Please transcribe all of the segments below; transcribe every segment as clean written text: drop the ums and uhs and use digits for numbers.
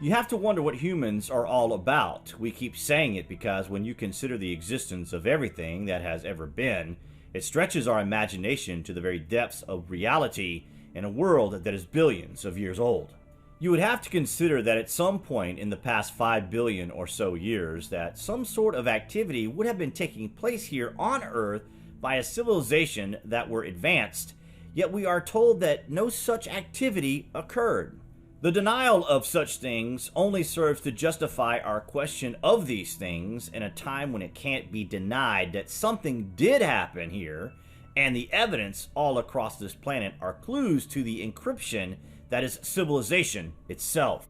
You have to wonder what humans are all about. We keep saying it because when you consider the existence of everything that has ever been, it stretches our imagination to the very depths of reality in a world that is billions of years old. You would have to consider that at some point in the past 5 billion or so years that some sort of activity would have been taking place here on Earth by a civilization that were advanced, yet we are told that no such activity occurred. The denial of such things only serves to justify our question of these things in a time when it can't be denied that something did happen here, and the evidence all across this planet are clues to the encryption that is civilization itself.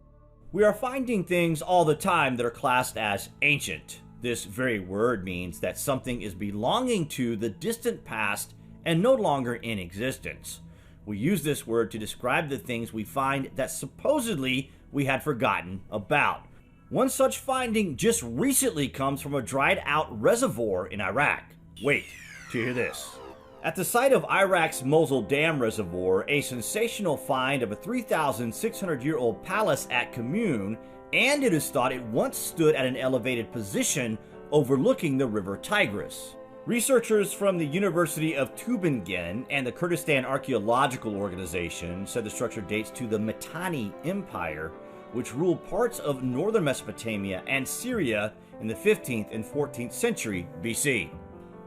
We are finding things all the time that are classed as ancient. This very word means that something is belonging to the distant past and no longer in existence. We use this word to describe the things we find that supposedly we had forgotten about. One such finding just recently comes from a dried out reservoir in Iraq. Wait to hear this. At the site of Iraq's Mosul Dam Reservoir, a sensational find of a 3,600-year-old palace at Kemune, and it is thought it once stood at an elevated position overlooking the river Tigris. Researchers from the University of Tübingen and the Kurdistan Archaeological Organization said the structure dates to the Mitanni Empire, which ruled parts of northern Mesopotamia and Syria in the 15th and 14th century BC.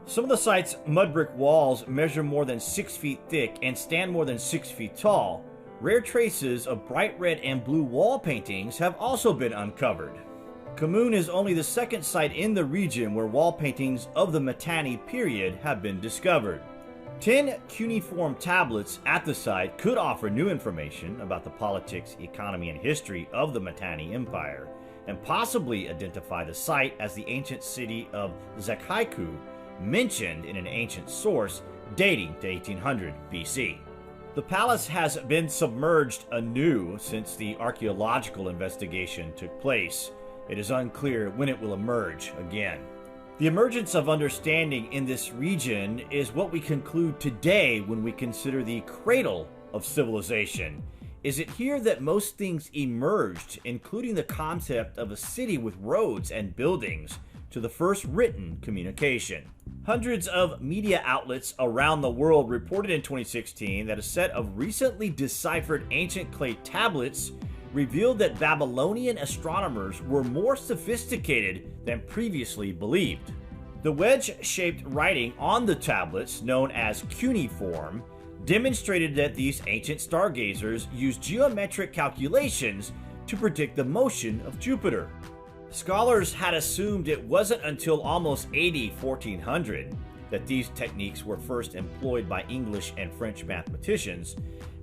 Some of the site's mud brick walls measure more than 6 feet thick and stand more than 6 feet tall. Rare traces of bright red and blue wall paintings have also been uncovered. Kemune is only the second site in the region where wall paintings of the Mitanni period have been discovered. 10 cuneiform tablets at the site could offer new information about the politics, economy, and history of the Mitanni Empire, and possibly identify the site as the ancient city of Zekhaiku, mentioned in an ancient source dating to 1800 BC. The palace has been submerged anew since the archaeological investigation took place. It is unclear when it will emerge again. The emergence of understanding in this region is what we conclude today when we consider the cradle of civilization. Is it here that most things emerged, including the concept of a city with roads and buildings, to the first written communication? Hundreds of media outlets around the world reported in 2016 that a set of recently deciphered ancient clay tablets revealed that Babylonian astronomers were more sophisticated than previously believed. The wedge-shaped writing on the tablets, known as cuneiform, demonstrated that these ancient stargazers used geometric calculations to predict the motion of Jupiter. Scholars had assumed it wasn't until almost AD 1400 that these techniques were first employed by English and French mathematicians,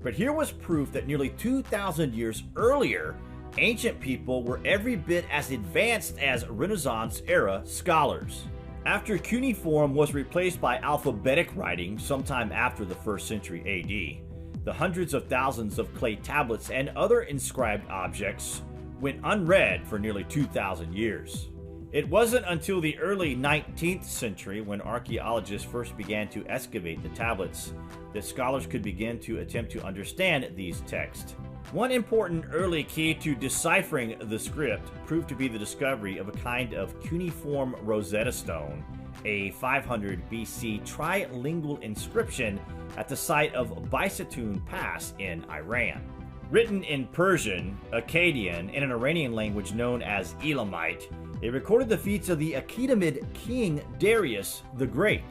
but here was proof that nearly 2,000 years earlier, ancient people were every bit as advanced as Renaissance-era scholars. After cuneiform was replaced by alphabetic writing sometime after the 1st century AD, the hundreds of thousands of clay tablets and other inscribed objects went unread for nearly 2,000 years. It wasn't until the early 19th century, when archaeologists first began to excavate the tablets, that scholars could begin to attempt to understand these texts. One important early key to deciphering the script proved to be the discovery of a kind of cuneiform Rosetta Stone, a 500 BC trilingual inscription at the site of Bisatun Pass in Iran. Written in Persian, Akkadian, and an Iranian language known as Elamite, it recorded the feats of the Achaemenid king Darius the Great.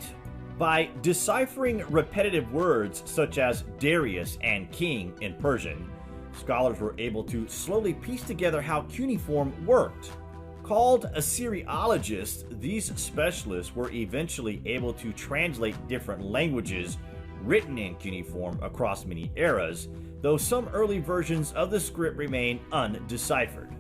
By deciphering repetitive words such as Darius and king in Persian, scholars were able to slowly piece together how cuneiform worked. Called Assyriologists, these specialists were eventually able to translate different languages written in cuneiform across many eras, though some early versions of the script remain undeciphered.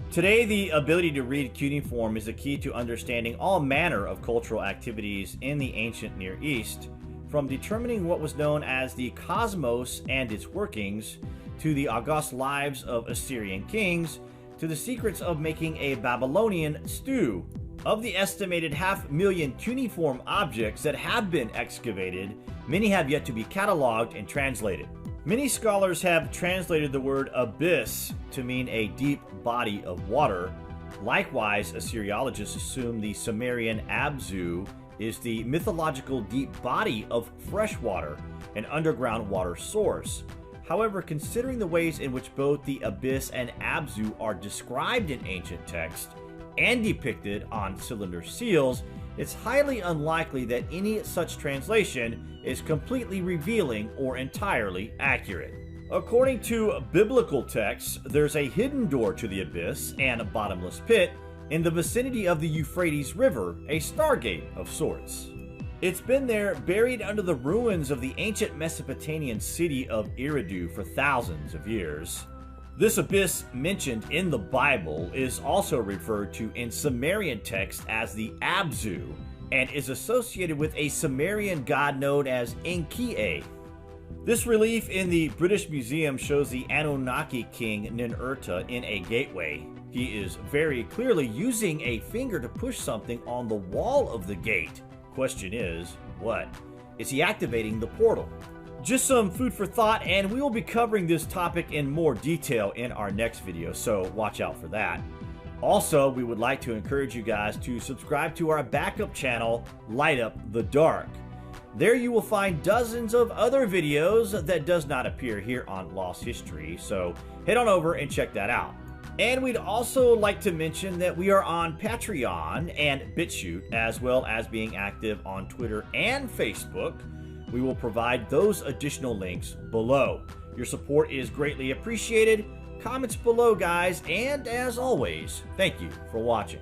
Today, the ability to read cuneiform is a key to understanding all manner of cultural activities in the ancient Near East, from determining what was known as the cosmos and its workings, to the august lives of Assyrian kings, to the secrets of making a Babylonian stew. Of the estimated 500,000 cuneiform objects that have been excavated, many have yet to be cataloged and translated. Many scholars have translated the word abyss to mean a deep body of water. Likewise, Assyriologists assume the Sumerian Abzu is the mythological deep body of fresh water, an underground water source. However, considering the ways in which both the abyss and Abzu are described in ancient texts and depicted on cylinder seals, it's highly unlikely that any such translation is completely revealing or entirely accurate. According to biblical texts, there's a hidden door to the abyss and a bottomless pit in the vicinity of the Euphrates River, a stargate of sorts. It's been there buried under the ruins of the ancient Mesopotamian city of Eridu for thousands of years. This abyss mentioned in the Bible is also referred to in Sumerian text as the Abzu and is associated with a Sumerian god known as Enki. This relief in the British Museum shows the Anunnaki king Ninurta in a gateway. He is very clearly using a finger to push something on the wall of the gate. Question is, what? Is he activating the portal? Just some food for thought, and we will be covering this topic in more detail in our next video, so watch out for that. Also, we would like to encourage you guys to subscribe to our backup channel, Light Up the Dark. There you will find dozens of other videos that does not appear here on Lost History, so head on over and check that out. And we'd also like to mention that we are on Patreon and BitChute, as well as being active on Twitter and Facebook. We will provide those additional links below. Your support is greatly appreciated. Comments below, guys, and as always, thank you for watching.